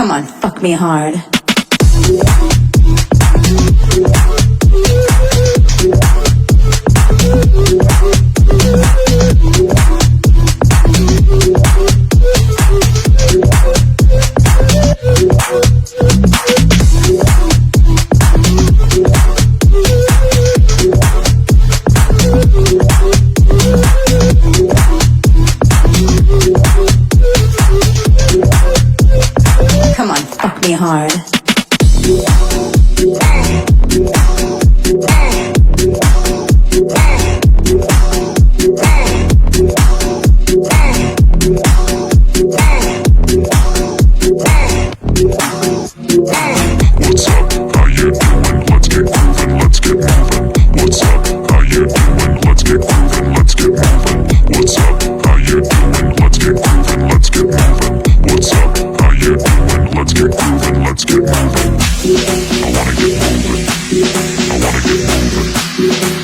Come on, fuck me hard. Come on, fuck me hard. What's up? How you doing? Let's get moving, let's get moving. What's up? How you doing? Let's get moving, let's get moving. What's up? How you doing? Let's get moving, let's get moving. What's up? How you doing? Let's get moving, let's get moving. I wanna get moving. I wanna get moving.